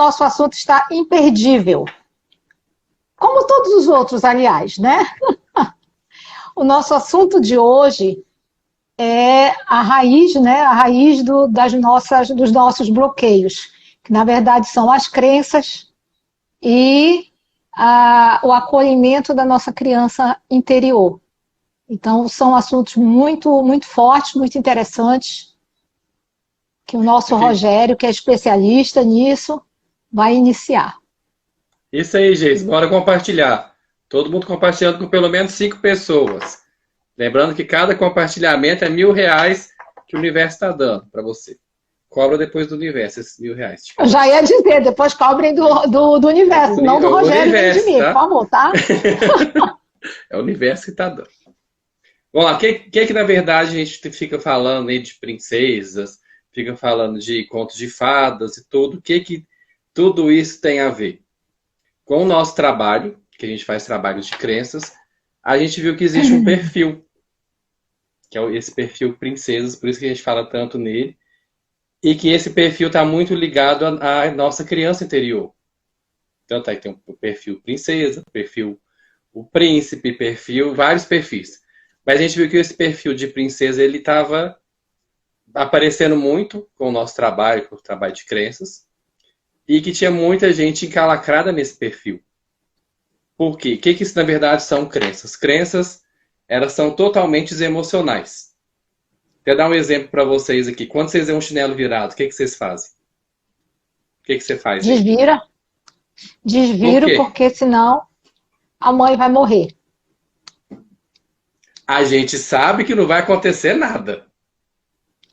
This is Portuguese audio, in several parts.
nosso assunto está imperdível. Como todos os outros, aliás, né? O nosso assunto de hoje é a raiz, né? A raiz dos nossos bloqueios, que na verdade são as crenças e o acolhimento da nossa criança interior. Então, são assuntos muito, muito fortes, muito interessantes, que o nosso Rogério, que é especialista nisso, vai iniciar. Isso aí, gente. Bora compartilhar. Todo mundo compartilhando com pelo menos 5 pessoas. Lembrando que cada compartilhamento é R$1.000 que o universo está dando para você. Cobra depois do universo esses R$1.000. Eu já ia dizer, depois cobrem do universo, não do Rogério nem de mim, tá? Por favor, tá? É o universo que está dando. Vamos lá, o que na verdade a gente fica falando aí de princesas, fica falando de contos de fadas e tudo, o que tudo isso tem a ver? Com o nosso trabalho, que a gente faz trabalhos de crenças, a gente viu que existe um perfil, que é esse perfil princesas, por isso que a gente fala tanto nele, e que esse perfil está muito ligado à nossa criança interior. Então aí tem o perfil princesa, o perfil o príncipe, vários perfis. Mas a gente viu que esse perfil de princesa, ele estava aparecendo muito com o nosso trabalho, com o trabalho de crenças, e que tinha muita gente encalacrada nesse perfil. Por quê? O que isso, na verdade, são crenças? Crenças, elas são totalmente emocionais. Vou dar um exemplo para vocês aqui. Quando vocês veem um chinelo virado, o que vocês fazem? O que você faz? Desvira. Desviro, porque senão a mãe vai morrer. A gente sabe que não vai acontecer nada.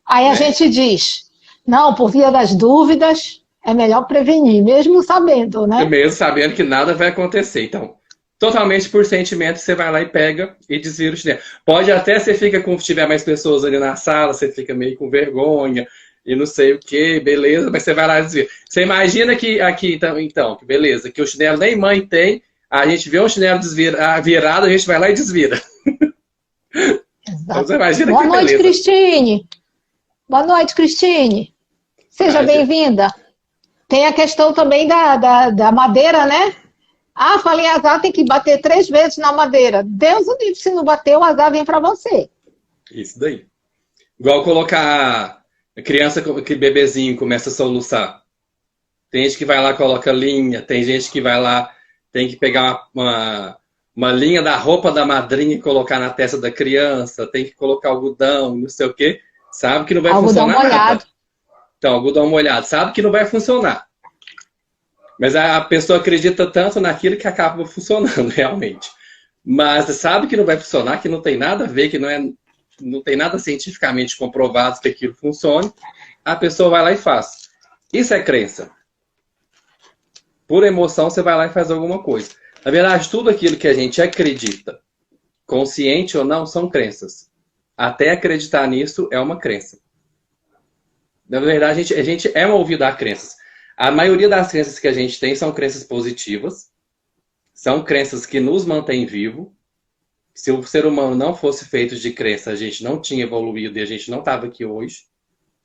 Aí a gente diz, não, por via das dúvidas, é melhor prevenir, mesmo sabendo, né? Mesmo sabendo que nada vai acontecer. Então, totalmente por sentimento, você vai lá e pega e desvira o chinelo. Pode até você fica com, se tiver mais pessoas ali na sala, você fica meio com vergonha e não sei o que, beleza, mas você vai lá e desvira. Você imagina que aqui, então, que beleza, que o chinelo nem mãe tem, a gente vê um chinelo virado, a gente vai lá e desvira. Então, você imagina Boa noite, beleza. Cristine. Boa noite, Cristine. Seja bem-vinda. Tem a questão também da madeira, né? Falei, azar tem que bater 3 vezes na madeira. Deus o livre, se não bater, o azar vem para você. Isso daí. Igual colocar a criança, que bebezinho começa a soluçar. Tem gente que vai lá e coloca linha, tem gente que vai lá, tem que pegar uma linha da roupa da madrinha e colocar na testa da criança, tem que colocar algodão, não sei o quê. Sabe que não vai funcionar nada. Então, algodão molhado, sabe que não vai funcionar. Mas a pessoa acredita tanto naquilo que acaba funcionando, realmente. Mas sabe que não vai funcionar, que não tem nada a ver, que não tem nada cientificamente comprovado que aquilo funcione, a pessoa vai lá e faz. Isso é crença. Por emoção, você vai lá e faz alguma coisa. Na verdade, tudo aquilo que a gente acredita, consciente ou não, são crenças. Até acreditar nisso é uma crença. Na verdade, a gente é movido a crenças. A maioria das crenças que a gente tem são crenças positivas. São crenças que nos mantêm vivo. Se o ser humano não fosse feito de crença, a gente não tinha evoluído e a gente não estava aqui hoje.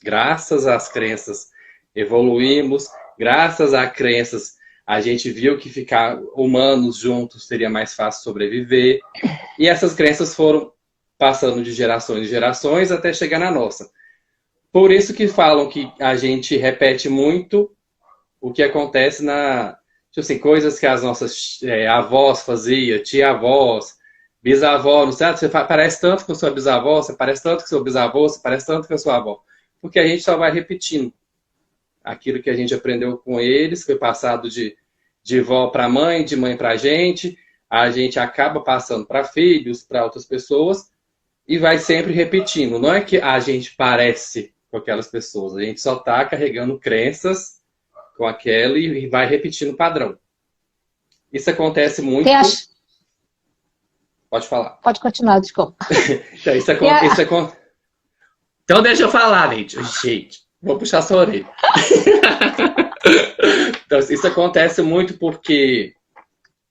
Graças às crenças, evoluímos. Graças a crenças, a gente viu que ficar humanos juntos seria mais fácil sobreviver. E essas crenças foram passando de gerações em gerações até chegar na nossa. Por isso que falam que a gente repete muito o que acontece tipo assim, coisas que as nossas avós faziam, tia-avós, bisavó, não sei, você parece tanto com a sua bisavó, você parece tanto com o seu bisavô, você parece tanto com a sua avó. Porque a gente só vai repetindo aquilo que a gente aprendeu com eles, foi passado de vó para mãe, de mãe para a gente acaba passando para filhos, para outras pessoas, e vai sempre repetindo. Não é que a gente parece com aquelas pessoas, a gente só está carregando crenças com aquela e vai repetindo o padrão. Isso acontece muito... Pode falar. Pode continuar, desculpa. Então deixa eu falar, gente. Vou puxar sua orelha. Então, isso acontece muito porque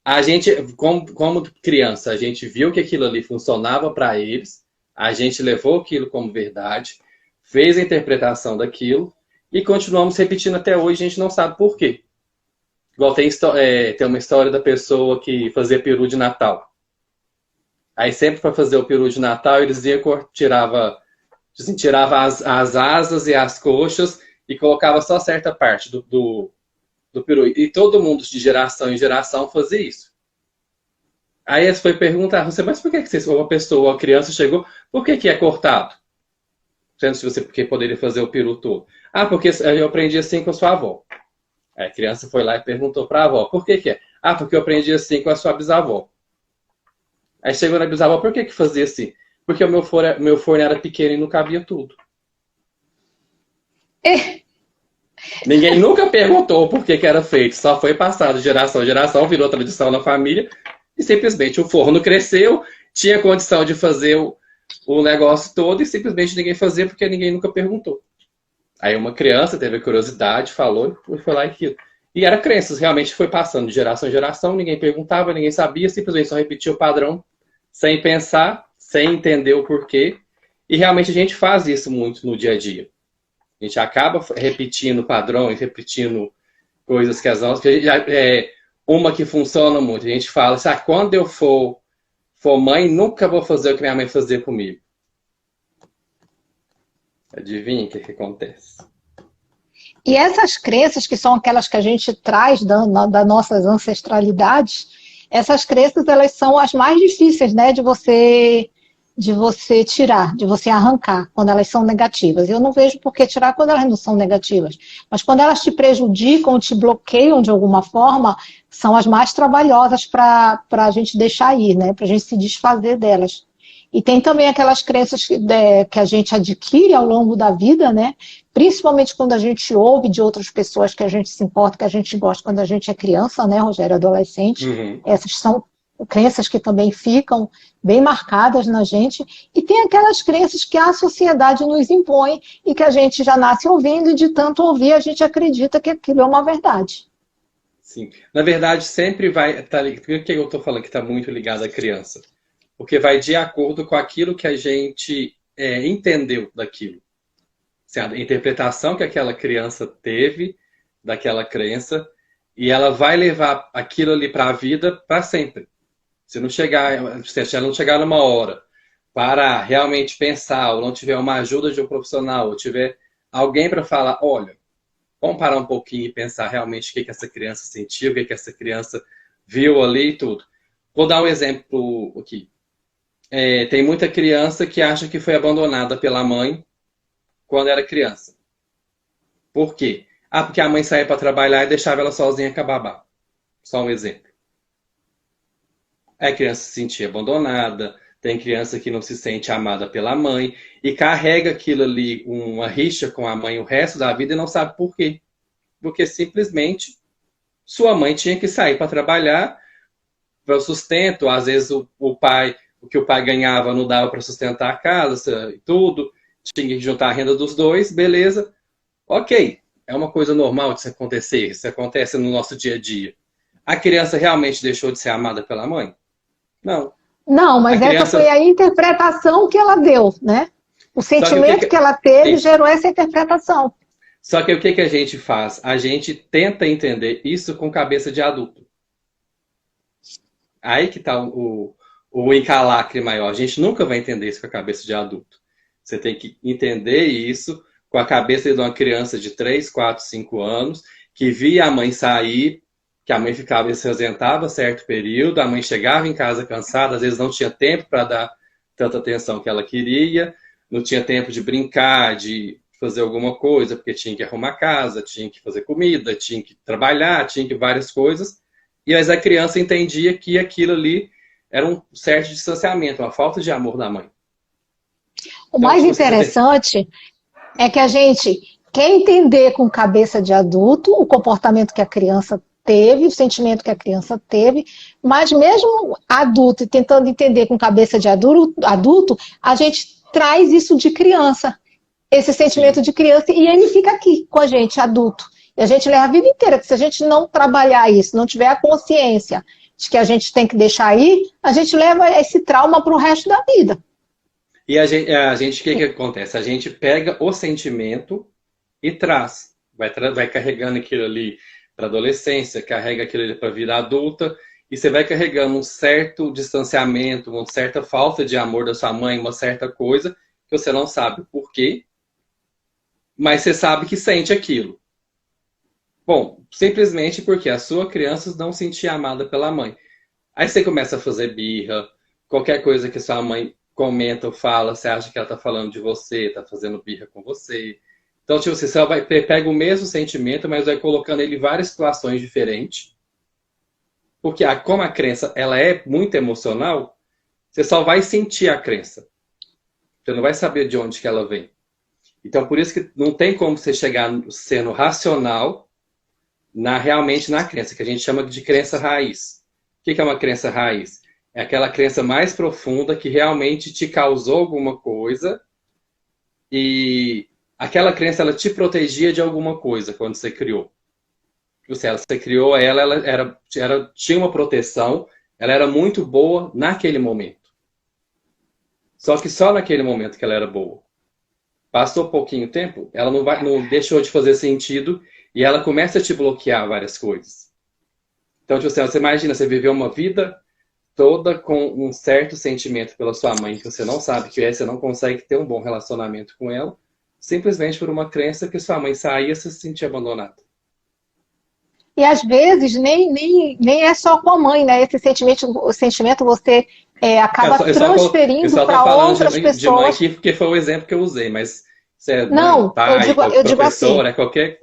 a gente, como criança, a gente viu que aquilo ali funcionava para eles, a gente levou aquilo como verdade, fez a interpretação daquilo e continuamos repetindo até hoje, a gente não sabe por quê. Igual tem uma história da pessoa que fazia peru de Natal. Aí sempre para fazer o peru de Natal, eles iam, tirava as asas e as coxas e colocava só certa parte do peru. E todo mundo de geração em geração fazia isso. Aí eles foi perguntar, mas por que uma pessoa, uma criança chegou, por que é cortado? Sendo se você porque poderia fazer o peru todo. Ah, porque eu aprendi assim com a sua avó. Aí a criança foi lá e perguntou para a avó, por que é? Ah, porque eu aprendi assim com a sua bisavó. Aí chegou na bisavó, por que fazia assim? Porque o meu forno era pequeno e não cabia tudo. Ninguém nunca perguntou por que era feito, só foi passado de geração em geração, virou tradição na família, e simplesmente o forno cresceu, tinha condição de fazer o negócio todo, e simplesmente ninguém fazia porque ninguém nunca perguntou. Aí uma criança teve curiosidade, falou, e foi lá e aquilo. E era crenças, realmente foi passando de geração em geração, ninguém perguntava, ninguém sabia, simplesmente só repetia o padrão, sem pensar, sem entender o porquê. E realmente a gente faz isso muito no dia a dia. A gente acaba repetindo padrões, repetindo coisas que as nossas... uma que funciona muito. A gente fala assim, quando eu for mãe, nunca vou fazer o que minha mãe fazia comigo. Adivinha o que acontece? E essas crenças, que são aquelas que a gente traz das nossas ancestralidades, essas crenças, elas são as mais difíceis, né, de você tirar, de você arrancar, quando elas são negativas. Eu não vejo por que tirar quando elas não são negativas. Mas quando elas te prejudicam, te bloqueiam de alguma forma, são as mais trabalhosas para a gente deixar ir, né, para a gente se desfazer delas. E tem também aquelas crenças que a gente adquire ao longo da vida, né? Principalmente quando a gente ouve de outras pessoas que a gente se importa, que a gente gosta quando a gente é criança, né, Rogério, adolescente. Uhum. Essas são crenças que também ficam bem marcadas na gente. E tem aquelas crenças que a sociedade nos impõe e que a gente já nasce ouvindo, e de tanto ouvir a gente acredita que aquilo é uma verdade. Sim. Na verdade, sempre vai... Por que eu estou falando que está muito ligado à criança? Porque vai de acordo com aquilo que a gente entendeu daquilo. A interpretação que aquela criança teve daquela crença, e ela vai levar aquilo ali para a vida para sempre. Se ela não chegar numa hora para realmente pensar, ou não tiver uma ajuda de um profissional, ou tiver alguém para falar, olha, vamos parar um pouquinho e pensar realmente o que essa criança sentiu, o que essa criança viu ali e tudo. Vou dar um exemplo aqui. Tem muita criança que acha que foi abandonada pela mãe quando era criança. Por quê? Ah, porque a mãe saía para trabalhar e deixava ela sozinha com a babá. Só um exemplo. Aí a criança se sentia abandonada, tem criança que não se sente amada pela mãe e carrega aquilo ali, uma rixa com a mãe o resto da vida e não sabe por quê. Porque simplesmente sua mãe tinha que sair para trabalhar para o sustento, às vezes o que o pai ganhava não dava para sustentar a casa e tudo, tinha que juntar a renda dos dois, beleza. Ok, é uma coisa normal de se acontecer, isso acontece no nosso dia a dia. A criança realmente deixou de ser amada pela mãe? Não. Não, mas essa foi a interpretação que ela deu, né? O sentimento que ela teve gerou essa interpretação. Só que o que a gente faz? A gente tenta entender isso com cabeça de adulto. Aí que está o encalacre maior. A gente nunca vai entender isso com a cabeça de adulto. Você tem que entender isso com a cabeça de uma criança de 3, 4, 5 anos, que via a mãe sair, que a mãe ficava e se ausentava certo período, a mãe chegava em casa cansada, às vezes não tinha tempo para dar tanta atenção que ela queria, não tinha tempo de brincar, de fazer alguma coisa, porque tinha que arrumar casa, tinha que fazer comida, tinha que trabalhar, tinha que várias coisas. E aí a criança entendia que aquilo ali era um certo distanciamento, uma falta de amor da mãe. O mais interessante é que a gente quer entender com cabeça de adulto o comportamento que a criança teve, o sentimento que a criança teve, mas mesmo adulto e tentando entender com cabeça de adulto, a gente traz isso de criança, esse sentimento de criança, e ele fica aqui com a gente, adulto. E a gente leva a vida inteira, que se a gente não trabalhar isso, não tiver a consciência de que a gente tem que deixar aí, a gente leva esse trauma para o resto da vida. E a gente, o que acontece? A gente pega o sentimento e traz. Vai carregando aquilo ali para adolescência, carrega aquilo ali para a vida adulta, e você vai carregando um certo distanciamento, uma certa falta de amor da sua mãe, uma certa coisa que você não sabe por quê, mas você sabe que sente aquilo. Bom, simplesmente porque a sua criança não se sentia amada pela mãe. Aí você começa a fazer birra, qualquer coisa que sua mãe comenta ou fala, você acha que ela está falando de você, está fazendo birra com você. Então, tipo, você só vai, pega o mesmo sentimento, mas vai colocando ele em várias situações diferentes. Porque como a crença ela é muito emocional, você só vai sentir a crença. Você não vai saber de onde que ela vem. Então, por isso que não tem como você chegar sendo racional realmente na crença, que a gente chama de crença raiz. O que é uma crença raiz? É aquela crença mais profunda que realmente te causou alguma coisa e aquela crença ela te protegia de alguma coisa quando você criou. Você criou ela tinha uma proteção, ela era muito boa naquele momento. Só que só naquele momento que ela era boa. Passou pouquinho tempo, ela não deixou de fazer sentido e ela começa a te bloquear várias coisas. Então, tipo assim, você imagina, você viveu uma vida toda com um certo sentimento pela sua mãe, que você não sabe que é, você não consegue ter um bom relacionamento com ela, simplesmente por uma crença que sua mãe saía e se sentia abandonada. E às vezes nem é só com a mãe, né? Esse sentimento, o sentimento você acaba transferindo para outras pessoas. De mãe aqui porque foi o exemplo que eu usei, mas você é não, mãe, pai, eu digo assim, qualquer...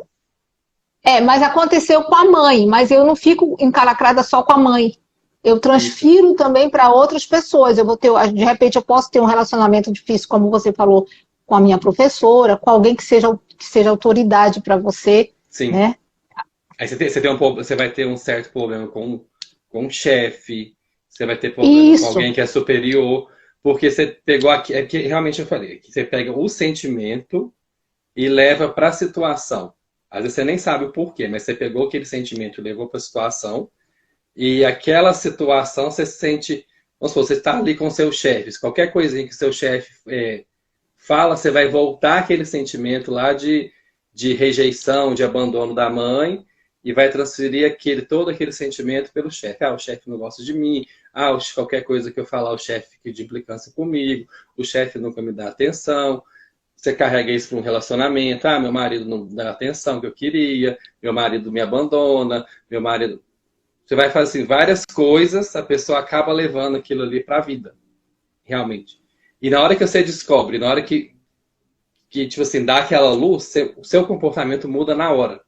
mas aconteceu com a mãe, mas eu não fico encalacrada só com a mãe. Eu transfiro também para outras pessoas. De repente eu posso ter um relacionamento difícil, como você falou, com a minha professora, com alguém que seja autoridade para você. Sim. Né? Aí você vai ter um certo problema com um chefe, você vai ter problema com alguém que é superior, porque você pegou aqui, é que realmente eu falei, que você pega o sentimento e leva para a situação. Às vezes você nem sabe o porquê, mas você pegou aquele sentimento e levou para a situação, e aquela situação você se sente, vamos supor, você está ali com seus chefes, qualquer coisinha que seu chefe fala, você vai voltar aquele sentimento lá de rejeição, de abandono da mãe, e vai transferir todo aquele sentimento pelo chefe. O chefe não gosta de mim. Qualquer coisa que eu falar, o chefe fica de implicância comigo. O chefe nunca me dá atenção. Você carrega isso para um relacionamento. Meu marido não dá a atenção que eu queria. Meu marido me abandona. Meu marido... Você vai fazer assim, várias coisas, a pessoa acaba levando aquilo ali para a vida. Realmente. E na hora que você descobre, na hora que tipo assim, dá aquela luz, o seu comportamento muda na hora.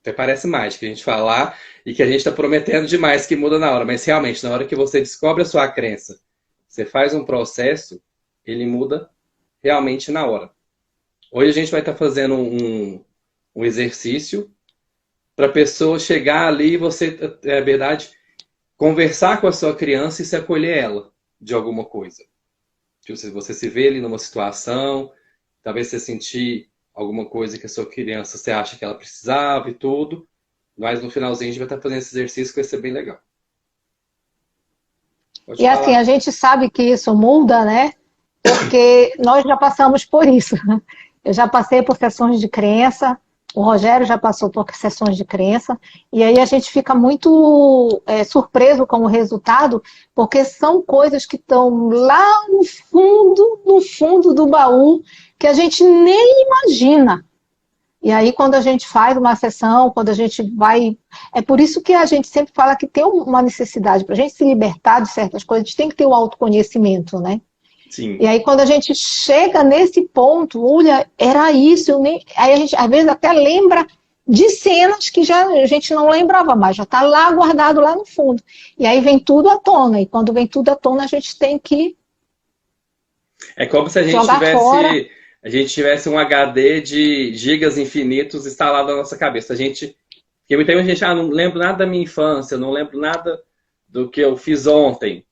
Até parece mágica a gente falar e que a gente está prometendo demais que muda na hora. Mas realmente, na hora que você descobre a sua crença, você faz um processo, ele muda realmente na hora. Hoje a gente vai estar fazendo um exercício para a pessoa chegar ali e você, é verdade, conversar com a sua criança e se acolher ela de alguma coisa. Tipo, se você se vê ali numa situação, talvez você sentir alguma coisa que a sua criança você acha que ela precisava e tudo, mas no finalzinho a gente vai estar fazendo esse exercício que vai ser bem legal. Pode falar. Assim, a gente sabe que isso muda, né? Porque nós já passamos por isso. Eu já passei por sessões de crença, o Rogério já passou por sessões de crença, e aí a gente fica muito surpreso com o resultado, porque são coisas que estão lá no fundo do baú, que a gente nem imagina. E aí, quando a gente faz uma sessão, quando a gente vai... É por isso que a gente sempre fala que tem uma necessidade, para a gente se libertar de certas coisas, a gente tem que ter o autoconhecimento, né? Sim. E aí, quando a gente chega nesse ponto, olha, era isso, aí a gente, às vezes, até lembra de cenas que a gente não lembrava mais, já está lá guardado lá no fundo. E aí vem tudo à tona, e quando vem tudo à tona, a gente tem que é como se a gente tivesse um HD de gigas infinitos instalado na nossa cabeça. Porque muita gente, não lembro nada da minha infância, não lembro nada do que eu fiz ontem.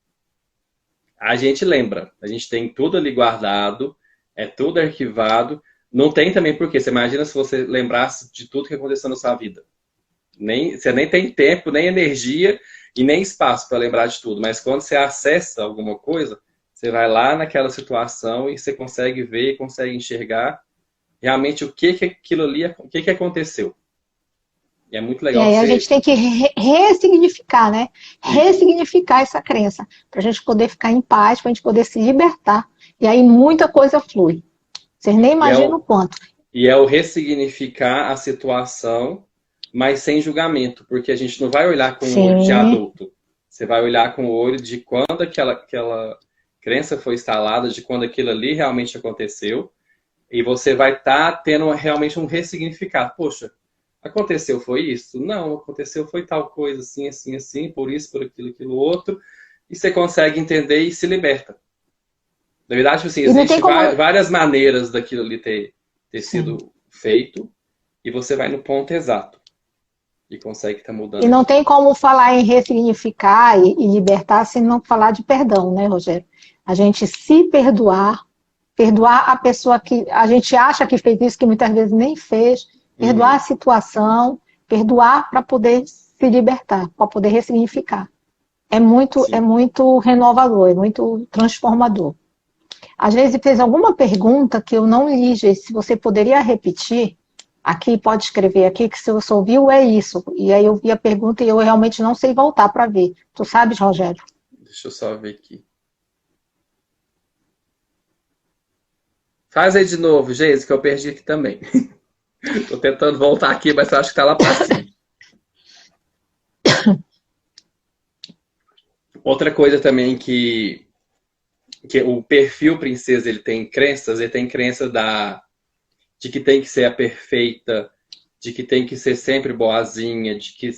A gente lembra, a gente tem tudo ali guardado, é tudo arquivado. Não tem também porquê. Você imagina se você lembrasse de tudo que aconteceu na sua vida. Você nem tem tempo, nem energia e nem espaço para lembrar de tudo. Mas quando você acessa alguma coisa, você vai lá naquela situação e você consegue ver, consegue enxergar realmente o que aquilo ali, o que aconteceu. E é muito E legal aí a você... gente tem que ressignificar, né? Ressignificar essa crença, para a gente poder ficar em paz, para a gente poder se libertar. E aí muita coisa flui. Vocês nem E é imaginam o quanto. e é o ressignificar a situação, mas sem julgamento, porque a gente não vai olhar com o olho de Sim. adulto. Você vai olhar com o olho de quando aquela crença foi instalada, de quando aquilo ali realmente aconteceu, e você vai estar tendo realmente um ressignificado. Poxa, aconteceu foi isso? Não, aconteceu foi tal coisa, assim, assim, assim, por isso, por aquilo, aquilo outro, e você consegue entender e se liberta. Na verdade, assim, E não tem existe como. várias maneiras daquilo ali ter Sim. sido feito, e você vai no ponto exato e consegue estar E mudando não aquilo. tem como falar em ressignificar e libertar sem não falar de perdão, né, Rogério? A gente se perdoar, perdoar a pessoa que a gente acha que fez isso, que muitas vezes nem fez, perdoar a Uhum. situação, perdoar para poder se libertar, para poder ressignificar. É Sim. muito renovador, é muito transformador. Às vezes fez alguma pergunta que eu não li, Gê, se você poderia repetir, aqui pode escrever aqui, que se você ouviu é isso. E aí eu vi a pergunta e eu realmente não sei voltar para ver. Tu sabes, Rogério? Deixa eu só ver aqui. Faz aí de novo, Geise, que eu perdi aqui também. Tô tentando voltar aqui, mas eu acho que tá lá pra cima. Outra coisa também que o perfil princesa ele tem crença de que tem que ser a perfeita, de que tem que ser sempre boazinha, de que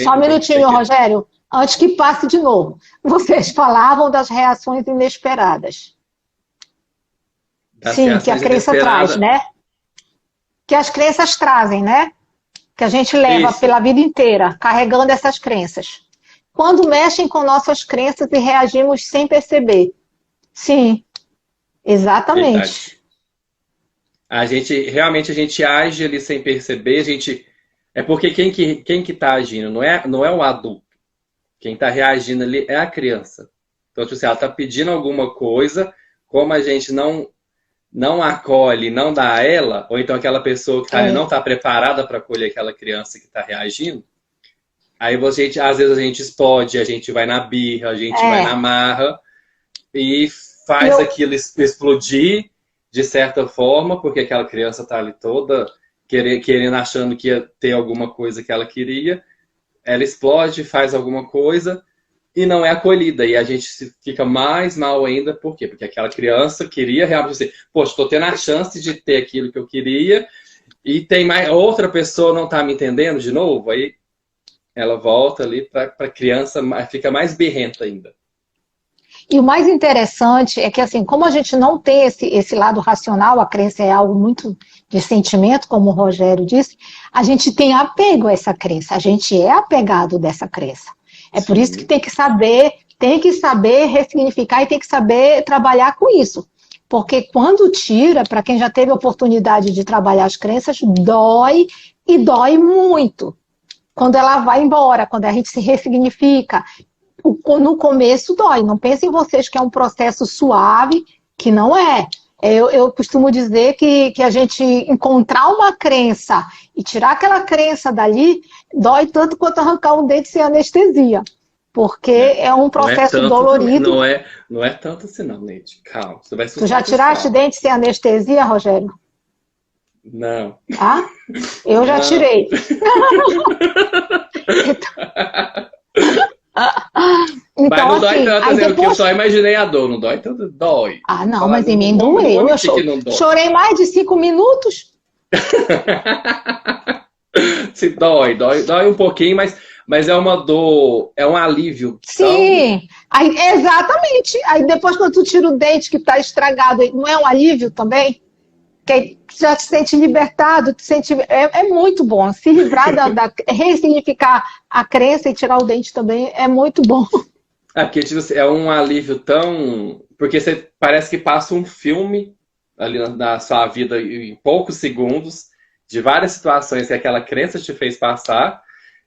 Só um sempre tem que ser minutinho, aquele. Rogério, antes que passe de novo. Vocês falavam das reações inesperadas. Das Sim, que a reações crença traz, inesperadas. né? Que as crenças trazem, né? Que a gente leva Isso, pela vida inteira, carregando essas crenças. Quando mexem com nossas crenças e reagimos sem perceber. Sim, verdade. exatamente. Realmente a gente age ali sem perceber, a gente é porque quem que tá agindo não é o adulto. Quem tá reagindo ali é a criança. Então, tipo assim, ela tá pedindo alguma coisa, como a gente não acolhe, não dá a ela, ou então aquela pessoa que está ali não É, está preparada para acolher aquela criança que está reagindo, aí às vezes a gente explode, a gente vai na birra, a gente vai na é. marra e E faz eu, aquilo explodir de certa forma, porque aquela criança está ali toda querendo, achando que ia ter alguma coisa que ela queria, ela explode, faz alguma coisa e não é acolhida. E a gente fica mais mal ainda, por quê? Porque aquela criança queria realmente dizer, poxa, estou tendo a chance de ter aquilo que eu queria, e tem mais outra pessoa não está me entendendo de novo, aí ela volta ali para a criança, fica mais birrenta ainda. e o mais interessante é que, assim, como a gente não tem esse lado racional, a crença é algo muito de sentimento, como o Rogério disse, a gente tem apego a essa crença, a gente é apegado dessa crença. É por isso que Sim, tem que saber ressignificar e tem que saber trabalhar com isso. Porque quando tira, para quem já teve a oportunidade de trabalhar as crenças, dói e dói muito. Quando ela vai embora, quando a gente se ressignifica, no começo dói. Não pensem vocês que é um processo suave, que não é. Eu costumo dizer que a gente encontrar uma crença e tirar aquela crença dali dói tanto quanto arrancar um dente sem anestesia, porque né? é um Não é processo tanto também, dolorido. não é tanto assim não, Neide. Calma, você vai Tu assustar já o tiraste pessoal. dente sem anestesia, Rogério? Não, Ah? Eu já não. tirei. Então, Mas então não dói assim, tanto, aí assim, porque eu depois. só imaginei a dor, não dói tanto, dói. Ah, não, Falar, mas em não, mim não vou doeu. mentir que não dói. Chorei mais de 5 minutos. Se dói um pouquinho, mas é uma dor, é um alívio tão. Sim, aí, exatamente. Aí depois quando tu tira o dente que está estragado, não é um alívio também? Que aí já te sente libertado, é muito bom. Se livrar ressignificar a crença e tirar o dente também é muito bom. É porque tipo, assim, é um alívio tão. Porque você parece que passa um filme ali na sua vida em poucos segundos, de várias situações que aquela crença te fez passar,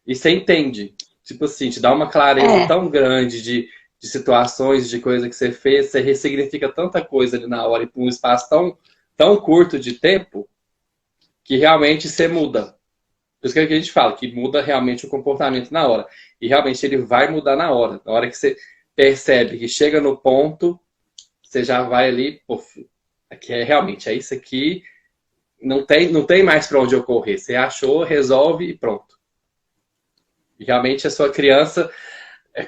e você entende. Tipo assim, te dá uma clareza É, tão grande de situações, de coisa que você fez, você ressignifica tanta coisa ali na hora e por um espaço tão curto de tempo que realmente você muda. Por isso que a gente fala que muda realmente o comportamento na hora. E realmente ele vai mudar na hora. Na hora que você percebe que chega no ponto, você já vai ali, pô, aqui realmente, é isso aqui, não tem mais para onde eu correr. Você achou, resolve e pronto. E realmente a sua criança,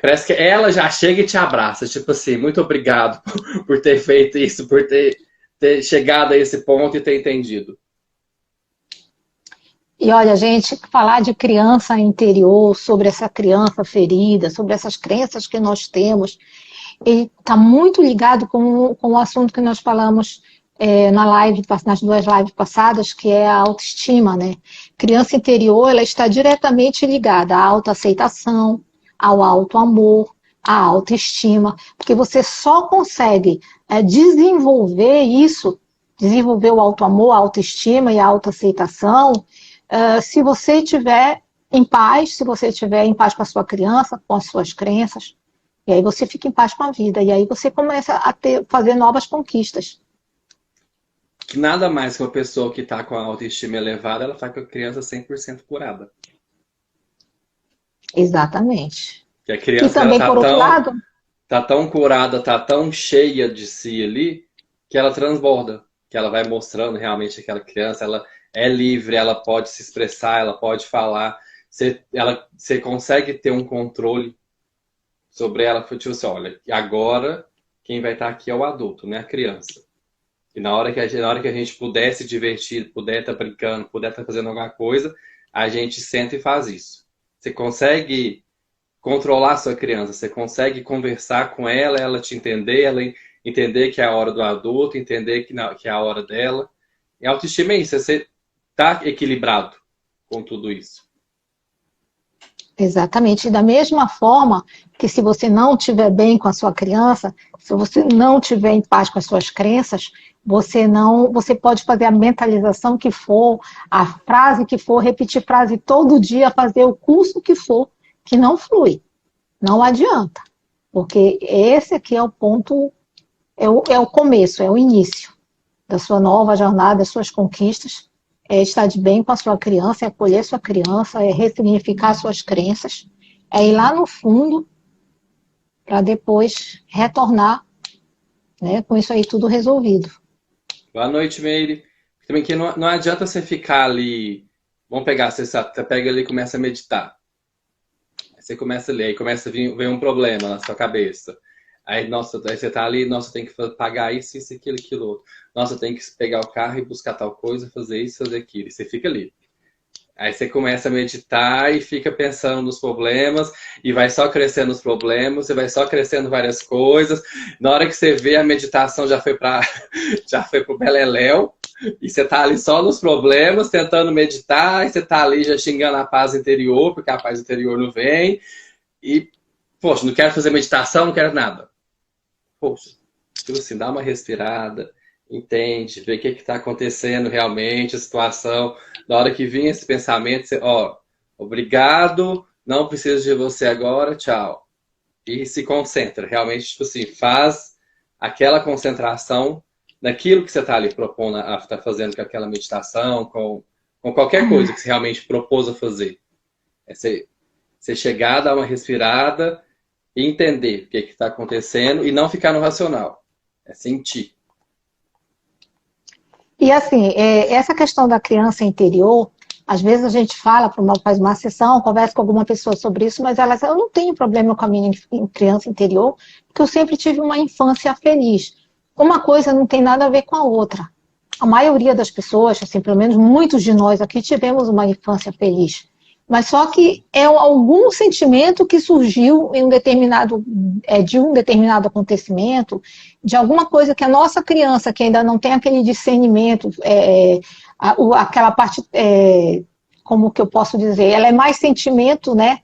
parece que ela já chega e te abraça. Tipo assim, muito obrigado por ter feito isso, por ter chegado a esse ponto e ter entendido. E olha, gente, falar de criança interior, sobre essa criança ferida, sobre essas crenças que nós temos, ele está muito ligado com o assunto que nós falamos nas 2 lives passadas, que é a autoestima, né? Criança interior, ela está diretamente ligada à autoaceitação, ao autoamor, à autoestima, porque você só consegue desenvolver isso, desenvolver o autoamor, a autoestima e a autoaceitação, se você estiver em paz, se você estiver em paz com a sua criança, com as suas crenças, e aí você fica em paz com a vida, e aí você começa a fazer novas conquistas. Que nada mais que uma pessoa que está com a autoestima elevada, ela está com a criança 100% curada. Exatamente. Que a criança e também, por outro lado, tá tão curada, tá tão cheia de si ali, que ela transborda. Que ela vai mostrando realmente aquela criança, ela é livre, ela pode se expressar, ela pode falar. Você consegue ter um controle sobre ela. Tipo assim, olha, agora quem vai estar aqui é o adulto, não é a criança. E na hora que a gente puder se divertir, puder estar brincando, puder estar fazendo alguma coisa, a gente senta e faz isso. Você consegue controlar a sua criança, você consegue conversar com ela, ela te entender, ela entender que é a hora do adulto, entender que é a hora dela. E a autoestima é isso, você está equilibrado com tudo isso. Exatamente. E da mesma forma que se você não estiver bem com a sua criança, se você não estiver em paz com as suas crenças, você pode fazer a mentalização que for, a frase que for, repetir frase todo dia, fazer o curso que for, que não flui. Não adianta. Porque esse aqui é o ponto, é o começo, é o início da sua nova jornada, das suas conquistas. É estar de bem com a sua criança, é acolher sua criança, é ressignificar suas crenças, é ir lá no fundo para depois retornar, né, com isso aí tudo resolvido. Boa noite, Meire. Também que não adianta você ficar ali. Vamos pegar, você pega ali e começa a meditar. Aí você começa a ler, aí começa a vir um problema na sua cabeça. Aí, nossa, aí você tá ali, nossa, tem que pagar isso, aquilo, outro. Nossa, tem que pegar o carro e buscar tal coisa, fazer isso, fazer aquilo. E você fica ali. Aí você começa a meditar e fica pensando nos problemas e vai só crescendo os problemas, você vai só crescendo várias coisas. Na hora que você vê, a meditação já foi pro beleléu e você tá ali só nos problemas, tentando meditar, e você tá ali já xingando a paz interior, porque a paz interior não vem. E, poxa, não quero fazer meditação, não quero nada. Poxa, tipo assim, dá uma respirada, entende, vê o que está acontecendo realmente, a situação. Na hora que vir esse pensamento, você, obrigado, não preciso de você agora, tchau. E se concentra, realmente, tipo assim, faz aquela concentração naquilo que você está ali propondo a estar fazendo com aquela meditação, com qualquer coisa que você realmente propôs a fazer. É você chegar, dar uma respirada e entender o que está acontecendo e não ficar no racional. É sentir. E assim, essa questão da criança interior, às vezes a gente faz uma sessão, conversa com alguma pessoa sobre isso, mas eu não tenho problema com a minha criança interior, porque eu sempre tive uma infância feliz. Uma coisa não tem nada a ver com a outra. A maioria das pessoas, assim, pelo menos muitos de nós aqui, tivemos uma infância feliz. Mas só que é algum sentimento que surgiu de um determinado acontecimento, de alguma coisa que a nossa criança, que ainda não tem aquele discernimento, aquela parte, como que eu posso dizer, ela é mais sentimento, né,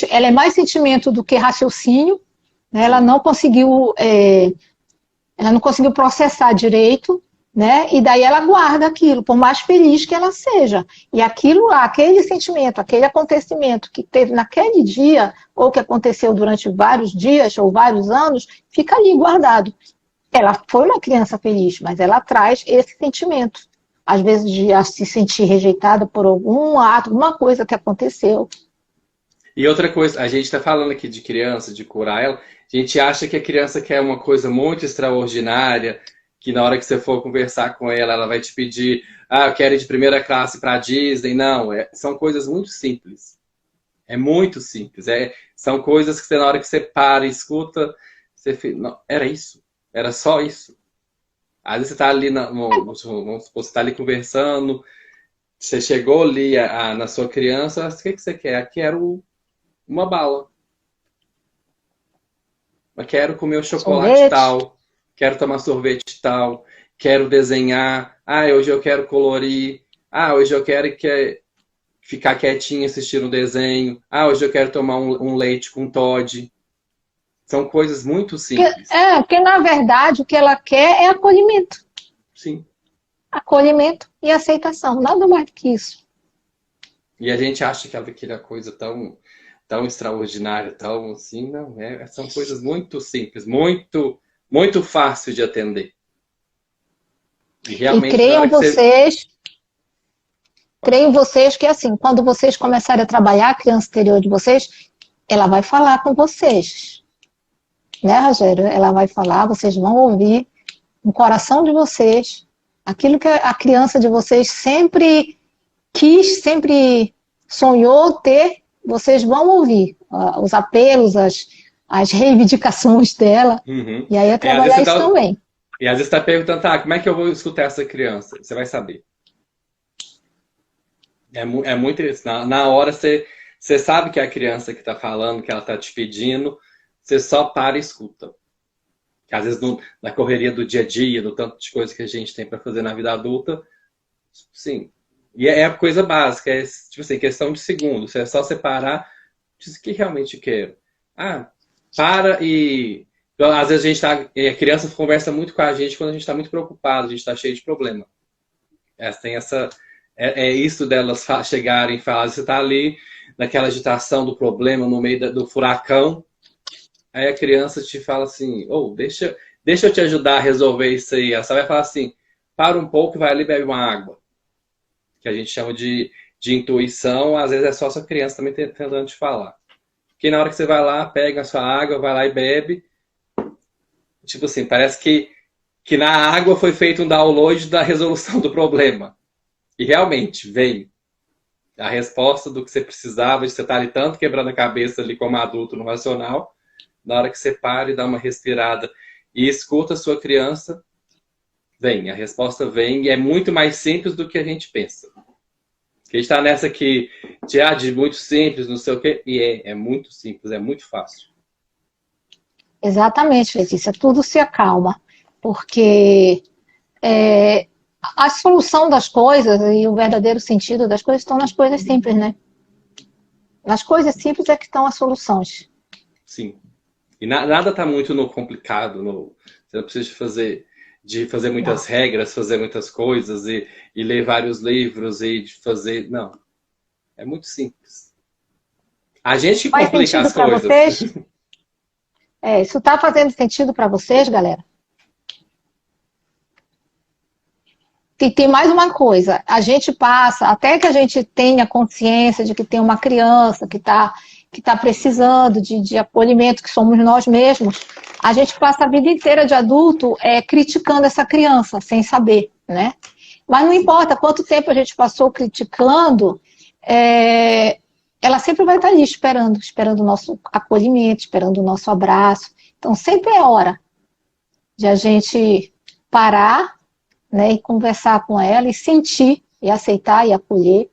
ela é mais sentimento do que raciocínio, né, ela não conseguiu processar direito, né? E daí ela guarda aquilo, por mais feliz que ela seja. E aquilo lá, aquele sentimento, aquele acontecimento que teve naquele dia, ou que aconteceu durante vários dias ou vários anos, fica ali guardado. Ela foi uma criança feliz, mas ela traz esse sentimento. às vezes de se sentir rejeitada por algum ato, alguma coisa que aconteceu. E outra coisa, a gente está falando aqui de criança, de curar ela, a gente acha que a criança quer uma coisa muito extraordinária, que na hora que você for conversar com ela, ela vai te pedir, eu quero ir de primeira classe para a Disney. Não, são coisas muito simples. É muito simples. São coisas que na hora que você para e escuta, você fica, não, era isso. Era só isso. Às vezes você está ali, vamos supor, você está ali conversando, você chegou ali na sua criança, o que você quer? Quero uma bala. Eu quero comer o chocolate tal, quero tomar sorvete tal, quero desenhar, hoje eu quero colorir, hoje eu quero ficar quietinho assistindo um desenho, hoje eu quero tomar um leite com Toddy. São coisas muito simples. Porque na verdade o que ela quer é acolhimento. Sim. Acolhimento e aceitação, nada mais do que isso. E a gente acha que ela queria coisa tão extraordinária, tão assim, não, são coisas muito simples, muito, muito fácil de atender. E realmente, creio vocês que assim, quando vocês começarem a trabalhar a criança interior de vocês, ela vai falar com vocês. Né, Rogério? Ela vai falar, vocês vão ouvir no coração de vocês aquilo que a criança de vocês sempre quis, sempre sonhou ter, vocês vão ouvir os apelos, as reivindicações dela. Uhum. E aí é trabalhar isso também. E às vezes você está perguntando, como é que eu vou escutar essa criança? Você vai saber. É muito isso. Na hora você sabe que é a criança que está falando, que ela está te pedindo, você só para e escuta. Que às vezes na correria do dia a dia, do tanto de coisa que a gente tem para fazer na vida adulta, sim. E é coisa básica, tipo assim, questão de segundos. É só separar, diz o que realmente quero. Para e... Às vezes a criança conversa muito com a gente quando a gente está muito preocupado, a gente está cheio de problema. Tem essa... É isso delas chegarem e falar, você está ali naquela agitação do problema, no meio do furacão, aí a criança te fala assim, deixa eu te ajudar a resolver isso aí. Ela só vai falar assim, para um pouco e vai ali e bebe uma água. Que a gente chama de intuição, às vezes é só a sua criança também tentando te falar. Porque na hora que você vai lá, pega a sua água, vai lá e bebe, tipo assim, parece que na água foi feito um download da resolução do problema. E realmente, veio a resposta do que você precisava, de você estar ali tanto quebrando a cabeça ali como adulto no racional, na hora que você para e dá uma respirada e escuta a sua criança, a resposta vem e é muito mais simples do que a gente pensa. A gente está nessa aqui de muito simples, não sei o quê, e é muito simples, é muito fácil. Letícia, tudo se acalma, porque a solução das coisas e o verdadeiro sentido das coisas estão nas coisas simples, né? Nas coisas simples é que estão as soluções. Sim. E nada está muito no complicado. Você não precisa de fazer muitas regras, fazer muitas coisas e ler vários livros e de fazer... Não. É muito simples. A gente que complica as coisas. Vocês? Isso está fazendo sentido para vocês, galera? E tem mais uma coisa, a gente passa, até que a gente tenha consciência de que tem uma criança que tá precisando de acolhimento, que somos nós mesmos, a gente passa a vida inteira de adulto criticando essa criança, sem saber, né? Mas não importa quanto tempo a gente passou criticando, ela sempre vai estar ali esperando o nosso acolhimento, esperando o nosso abraço. Então sempre é hora de a gente parar, né, e conversar com ela, e sentir, e aceitar, e acolher.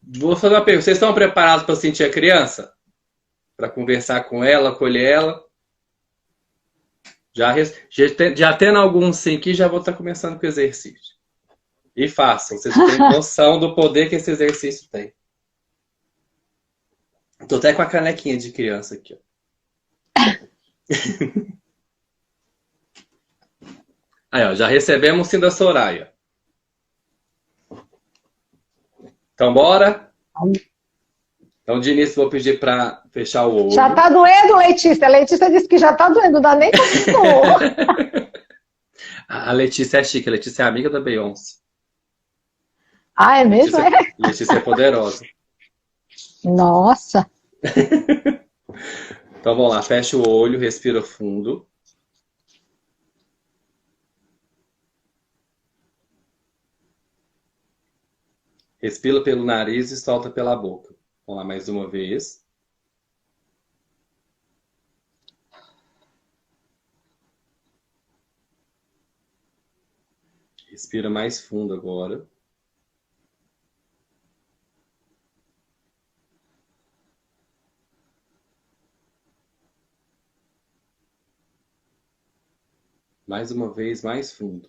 Vou fazer uma pergunta. Vocês estão preparados para sentir a criança? Para conversar com ela, acolher ela? Já tendo alguns sim aqui, já vou estar começando com o exercício. E façam. Vocês têm noção do poder que esse exercício tem. Estou até com a canequinha de criança aqui, ó. Aí, ó, já recebemos sim da Soraya. Então, bora? Então, de início, vou pedir para fechar o olho. Já tá doendo, Letícia. A Letícia disse que já tá doendo, não dá nem pra A Letícia é chique, a Letícia é amiga da Beyoncé. Ah, é mesmo? Letícia, É? Letícia é poderosa. Nossa. Então vamos lá, fecha o olho, respira fundo. Respira pelo nariz e solta pela boca. Vamos lá mais uma vez. Respira mais fundo agora. Mais uma vez, mais fundo.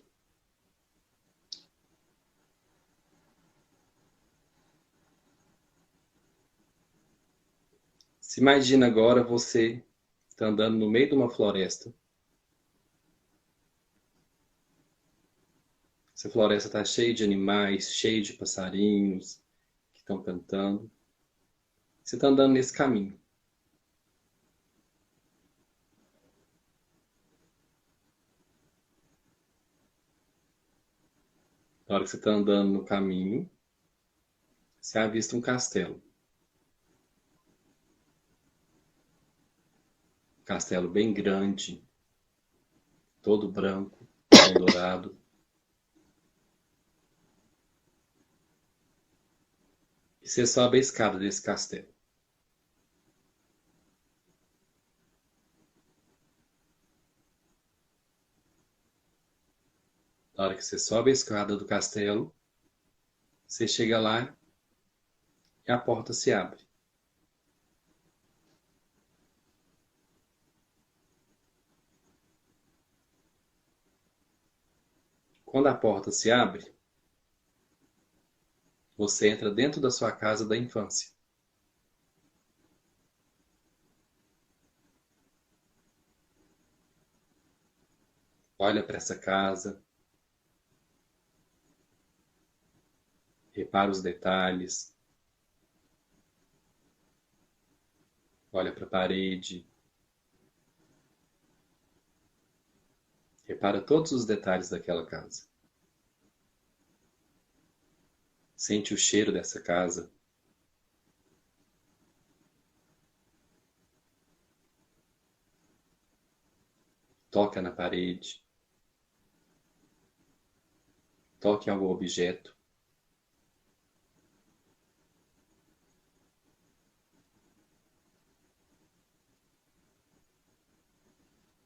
Se imagina agora você está andando no meio de uma floresta. Essa floresta está cheia de animais, cheia de passarinhos que estão cantando. Você está andando nesse caminho. Na hora que você está andando no caminho, você avista um castelo. Um castelo bem grande, todo branco, com dourado. E você sobe a escada desse castelo. Na hora que você sobe a escada do castelo, você chega lá e a porta se abre. Quando a porta se abre, você entra dentro da sua casa da infância. Olha para essa casa, repara os detalhes, olha para a parede, repara todos os detalhes daquela casa. Sente o cheiro dessa casa. Toca na parede. Toque em algum objeto.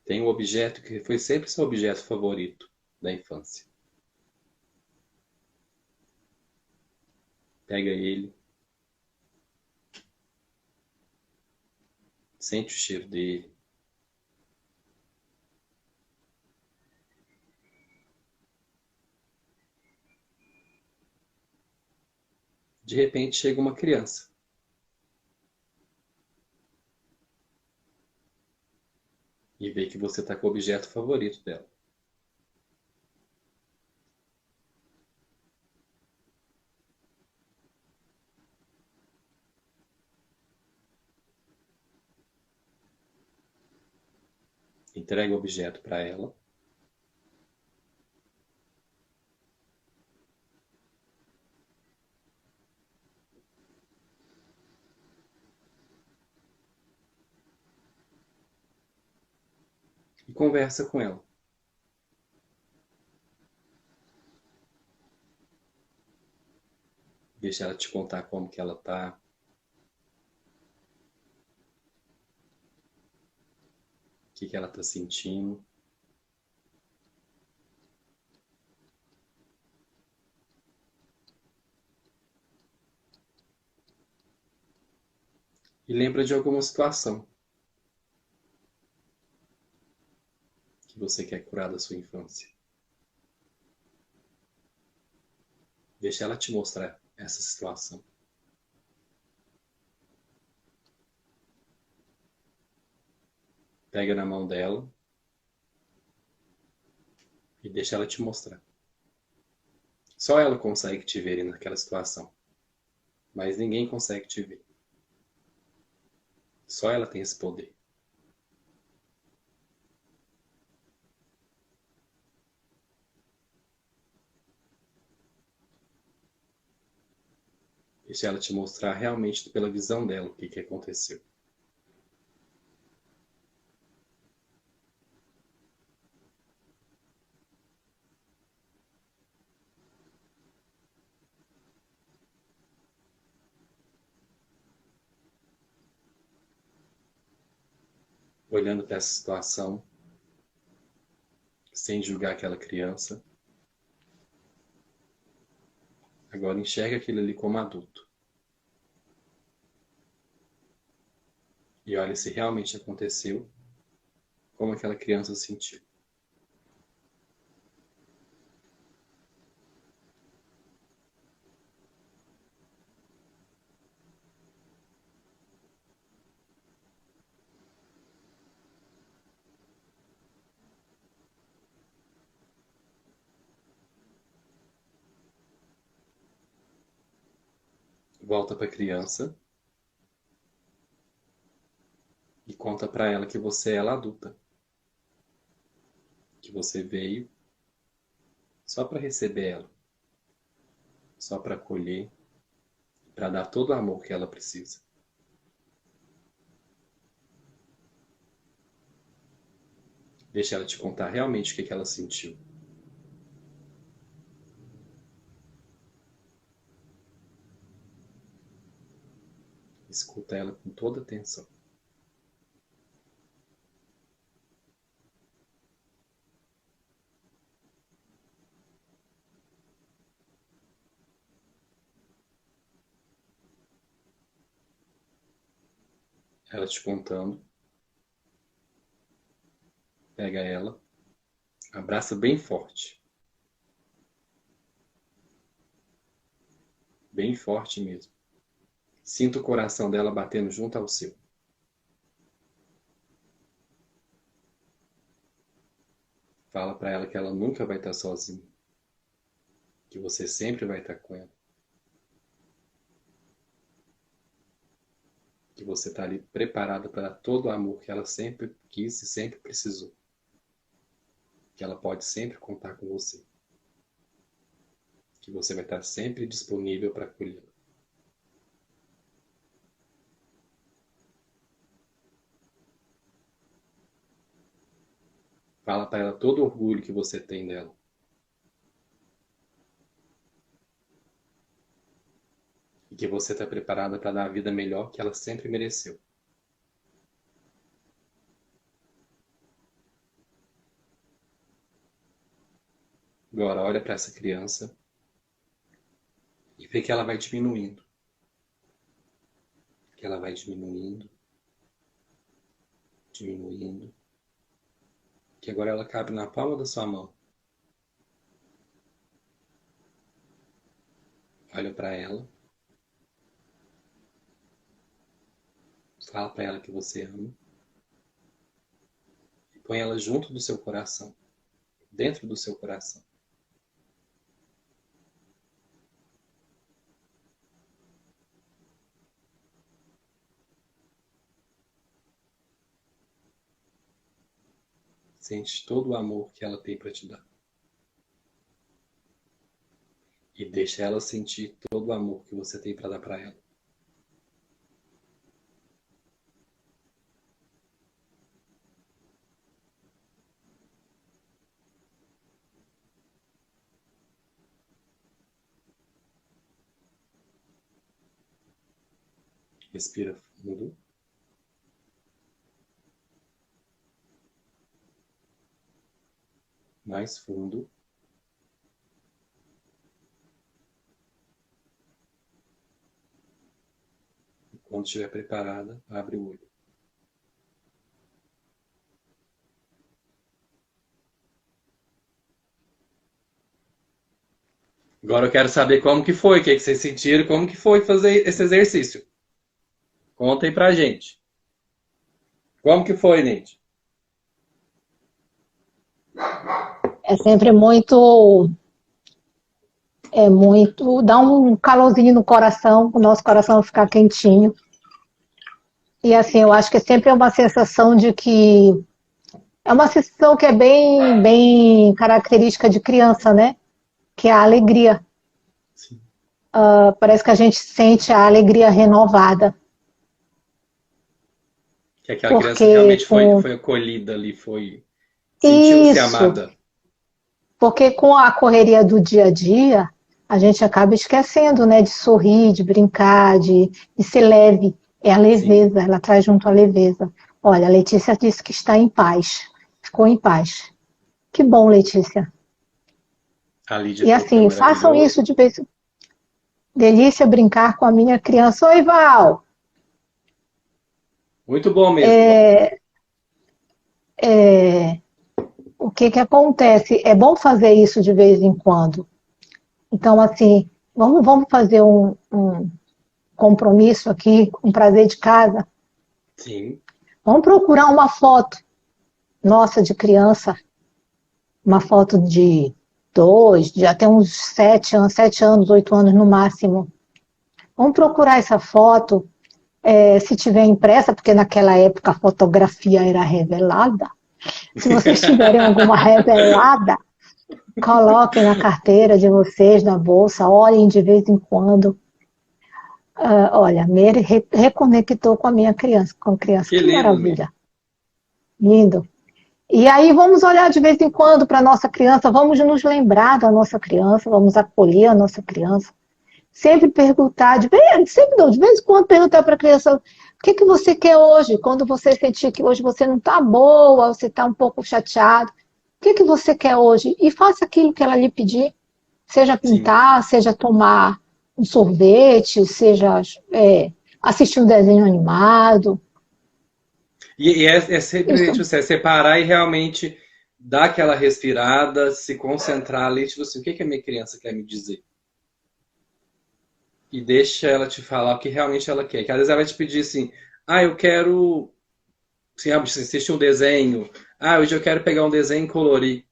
Tem um objeto que foi sempre seu objeto favorito da infância. Pega ele. Sente o cheiro dele. De repente chega uma criança. E vê que você está com o objeto favorito dela. Entrega o objeto para ela. E conversa com ela. Deixa ela te contar como que ela tá. O que que ela tá sentindo. E lembra de alguma situação que você quer curar da sua infância. Deixa ela te mostrar essa situação. Pega na mão dela e deixa ela te mostrar. Só ela consegue te ver naquela situação. Mas ninguém consegue te ver. Só ela tem esse poder. Deixa ela te mostrar realmente pela visão dela o que aconteceu. Olhando para essa situação, sem julgar aquela criança, agora enxerga aquilo ali como adulto. E olha se realmente aconteceu, como aquela criança sentiu. Volta para a criança e conta para ela que você é ela adulta. Que você veio só para receber ela. Só para acolher, para dar todo o amor que ela precisa. Deixa ela te contar realmente o que ela sentiu. Escuta ela com toda atenção. Ela te contando. Pega ela, abraça bem forte. Bem forte mesmo. Sinta o coração dela batendo junto ao seu. Fala para ela que ela nunca vai estar sozinha. Que você sempre vai estar com ela. Que você está ali preparada para todo o amor que ela sempre quis e sempre precisou. Que ela pode sempre contar com você. Que você vai estar sempre disponível para acolhê-la. Fala para ela todo o orgulho que você tem dela. E que você está preparada para dar a vida melhor que ela sempre mereceu. Agora olha para essa criança e vê que ela vai diminuindo. Que ela vai diminuindo. Diminuindo. Que agora ela cabe na palma da sua mão. Olha para ela. Fala para ela que você ama. E põe ela junto do seu coração. Dentro do seu coração. Sente todo o amor que ela tem para te dar. E deixa ela sentir todo o amor que você tem para dar para ela. Respira fundo. Mais fundo. E quando estiver preparada, abre o olho. Agora eu quero saber como que foi, o que vocês sentiram, como que foi fazer esse exercício. Contem pra gente. Como que foi, Neide? É sempre dá um calorzinho no coração, o nosso coração ficar quentinho. E assim, eu acho que sempre é uma sensação de que é uma sensação que é bem característica de criança, né? Que é a alegria. Sim. parece que a gente sente a alegria renovada. Que aquela criança Porque realmente com foi acolhida ali, sentiu-se isso, amada. porque com a correria do dia a dia, a gente acaba esquecendo, né, de sorrir, de brincar, de ser leve. É a Sim, leveza, ela traz junto a leveza. Olha, a Letícia disse que está em paz, ficou em paz. Que bom, Letícia. a Lídia E falou que tá assim, façam isso maravilhoso. de vez. Delícia brincar com a minha criança. Oi, Val! Muito bom mesmo, Val. É, é, o que que acontece? É bom fazer isso de vez em quando. Então, assim, vamos fazer um compromisso aqui, um prazer de casa. Sim. Vamos procurar uma foto nossa de criança, uma foto de dois, de até uns 7 anos, 8 anos no máximo. Vamos procurar essa foto, se tiver impressa, porque naquela época a fotografia era revelada. Se vocês tiverem alguma revelada, coloquem na carteira de vocês, na bolsa, olhem de vez em quando. Olha, Mary reconectou com a minha criança, com a criança. Que Que lindo, Mi. maravilha. Lindo. E aí vamos olhar de vez em quando para a nossa criança, vamos nos lembrar da nossa criança, vamos acolher a nossa criança. Sempre perguntar, sempre não, de vez em quando perguntar para a criança, o que que você quer hoje? Quando você sentir que hoje você não está boa, você está um pouco chateado, o que que você quer hoje? E faça aquilo que ela lhe pedir, seja Sim. pintar, seja tomar um sorvete, seja assistir um desenho animado. E é sempre, Isso. tipo assim, é separar e realmente dar aquela respirada, se concentrar ali, tipo assim, o que que a minha criança quer me dizer? E deixa ela te falar o que realmente ela quer. Que às vezes ela vai te pedir assim, eu quero assim, assistir um desenho. Hoje eu quero pegar um desenho e colorir.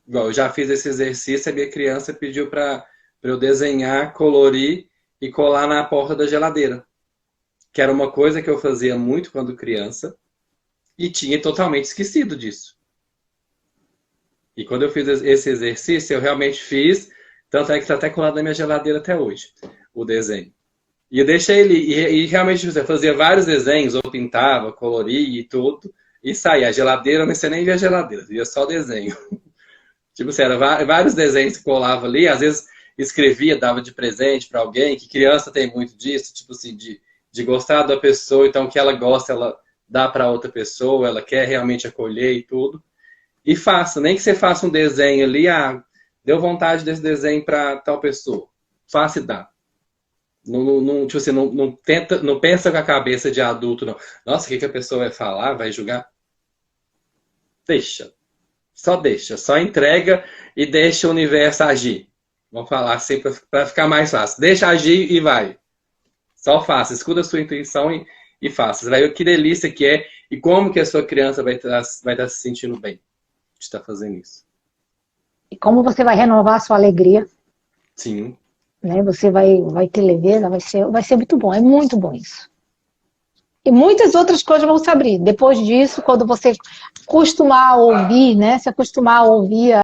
Igual, eu já fiz esse exercício, a minha criança pediu para eu desenhar, colorir e colar na porta da geladeira. Que era uma coisa que eu fazia muito quando criança e tinha totalmente esquecido disso. E quando eu fiz esse exercício, eu realmente fiz, tanto é que está até colado na minha geladeira até hoje, o desenho. E eu deixei ele, e realmente eu fazia vários desenhos, ou pintava, coloria e tudo, e saía. A geladeira, eu não sei nem ver a geladeira, via só desenho. Tipo assim, era vários desenhos que colava ali, às vezes escrevia, dava de presente para alguém, que criança tem muito disso, tipo assim, de gostar da pessoa, então o que ela gosta, ela dá para outra pessoa, ela quer realmente acolher e tudo. E faça, nem que você faça um desenho ali, deu vontade desse desenho para tal pessoa. Faça e dá. Não, tipo assim, tenta, não pensa com a cabeça de adulto, não. Nossa, o que que a pessoa vai falar? Vai julgar? Deixa. Só deixa. Só entrega e deixa o universo agir. Vamos falar assim para ficar mais fácil. Deixa agir e vai. Só faça. Escuta a sua intuição e faça. Você vai ver que delícia que é e como que a sua criança vai estar se sentindo bem de estar fazendo isso. E como você vai renovar a sua alegria, Sim. né? Você vai ter leveza, vai ser muito bom, é muito bom isso. E muitas outras coisas vão se abrir. Depois disso, quando você acostumar a ouvir, né? Se acostumar a ouvir